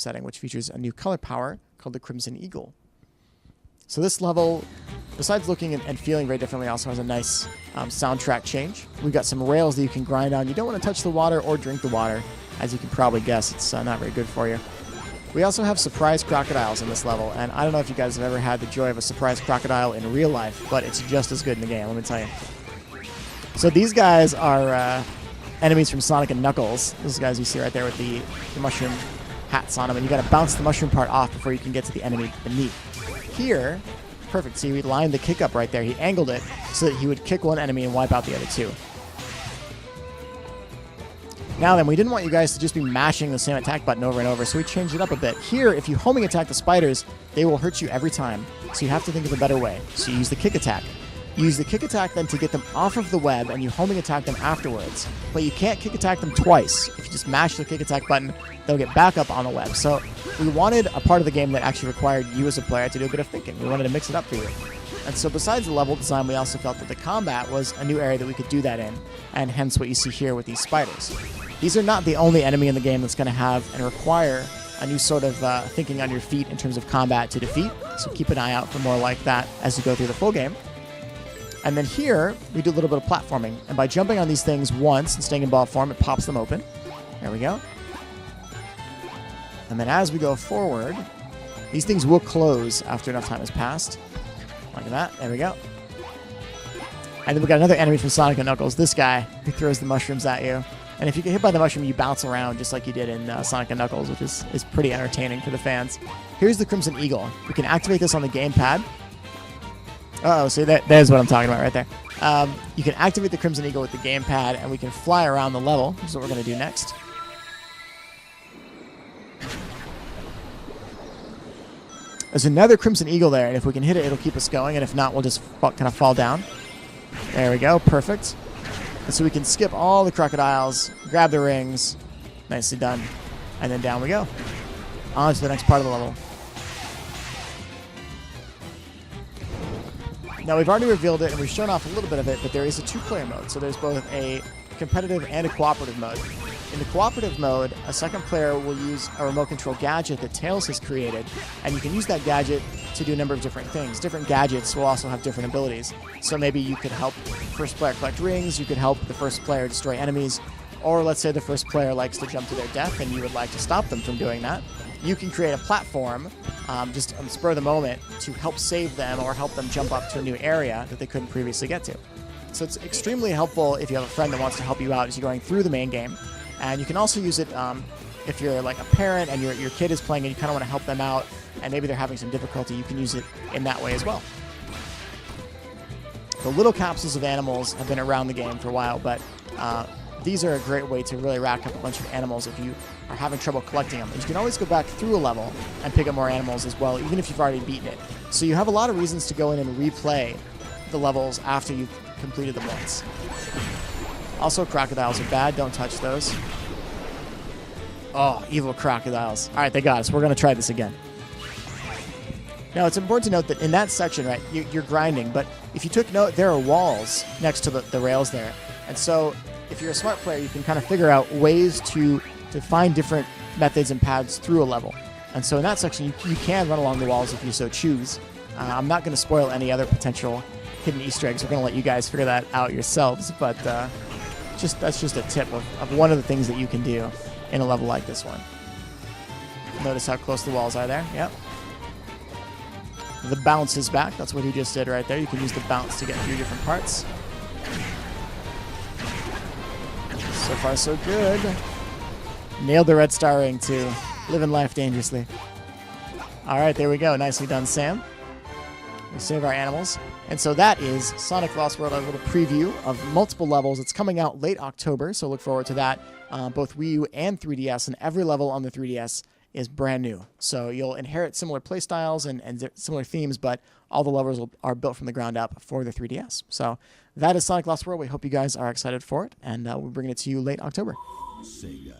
setting, which features a new color power called the Crimson Eagle. So this level, besides looking and feeling very differently, also has a nice soundtrack change. We've got some rails that you can grind on. You don't want to touch the water or drink the water. As you can probably guess, it's not very good for you. We also have surprise crocodiles in this level, and I don't know if you guys have ever had the joy of a surprise crocodile in real life, but it's just as good in the game, let me tell you. So these guys are enemies from Sonic and Knuckles. Those guys you see right there with the mushroom hats on them, and you got to bounce the mushroom part off before you can get to the enemy beneath. Here, perfect. See, we lined the kick up right there. He angled it so that he would kick one enemy and wipe out the other two. Now then, we didn't want you guys to just be mashing the same attack button over and over, so we changed it up a bit. Here, if you homing attack the spiders, they will hurt you every time. So you have to think of a better way. So you use the kick attack. You use the kick attack then to get them off of the web, and you homing attack them afterwards. But you can't kick attack them twice. If you just mash the kick attack button, they'll get back up on the web. So we wanted a part of the game that actually required you as a player to do a bit of thinking. We wanted to mix it up for you. And so besides the level design, we also felt that the combat was a new area that we could do that in, and hence what you see here with these spiders. These are not the only enemy in the game that's going to have and require a new sort of thinking on your feet in terms of combat to defeat. So keep an eye out for more like that as you go through the full game. And then here, we do a little bit of platforming. And by jumping on these things once and staying in ball form, it pops them open. There we go. And then as we go forward, these things will close after enough time has passed. Like that. There we go. And then we got another enemy from Sonic and Knuckles. This guy who throws the mushrooms at you. And if you get hit by the mushroom, you bounce around just like you did in Sonic and Knuckles, which is pretty entertaining for the fans. Here's the Crimson Eagle. We can activate this on the gamepad. Uh-oh, see, there's what I'm talking about right there. You can activate the Crimson Eagle with the gamepad, and we can fly around the level, which is what we're going to do next. There's another Crimson Eagle there, and if we can hit it, it'll keep us going, and if not, we'll just kind of fall down. There we go, perfect. And so we can skip all the crocodiles, grab the rings, nicely done, and then down we go. On to the next part of the level. Now, we've already revealed it, and we've shown off a little bit of it, but there is a two-player mode. So there's both a competitive and a cooperative mode. In the cooperative mode, a second player will use a remote control gadget that Tails has created, and you can use that gadget to do a number of different things. Different gadgets will also have different abilities. So maybe you could help the first player collect rings, you could help the first player destroy enemies, or let's say the first player likes to jump to their death and you would like to stop them from doing that. You can create a platform just on the spur of the moment to help save them or help them jump up to a new area that they couldn't previously get to. So it's extremely helpful if you have a friend that wants to help you out as you're going through the main game. And you can also use it if you're like a parent and your kid is playing and you kind of want to help them out and maybe they're having some difficulty, you can use it in that way as well. The little capsules of animals have been around the game for a while, but these are a great way to really rack up a bunch of animals if you are having trouble collecting them. And you can always go back through a level and pick up more animals as well, even if you've already beaten it. So you have a lot of reasons to go in and replay the levels after you've completed them once. Also, crocodiles are bad. Don't touch those. Oh, evil crocodiles. All right, they got us. We're going to try this again. Now, it's important to note that in that section, right, you're grinding, but if you took note, there are walls next to the rails there. And so if you're a smart player, you can kind of figure out ways to find different methods and paths through a level. And so in that section, you can run along the walls if you so choose. I'm not going to spoil any other potential hidden Easter eggs. We're going to let you guys figure that out yourselves, but that's just a tip of one of the things that you can do in a level like this one. Notice how close the walls are there. Yep. The bounce is back. That's what he just did right there. You can use the bounce to get through different parts. So far, so good. Nailed the red star ring, too. Living life dangerously. All right, there we go. Nicely done, Sam. We save our animals. And so that is Sonic Lost World, a little preview of multiple levels. It's coming out late October, so look forward to that. Both Wii U and 3DS, and every level on the 3DS is brand new. So you'll inherit similar playstyles and similar themes, but all the levels are built from the ground up for the 3DS. So that is Sonic Lost World. We hope you guys are excited for it, and we're bringing it to you late October. Sega.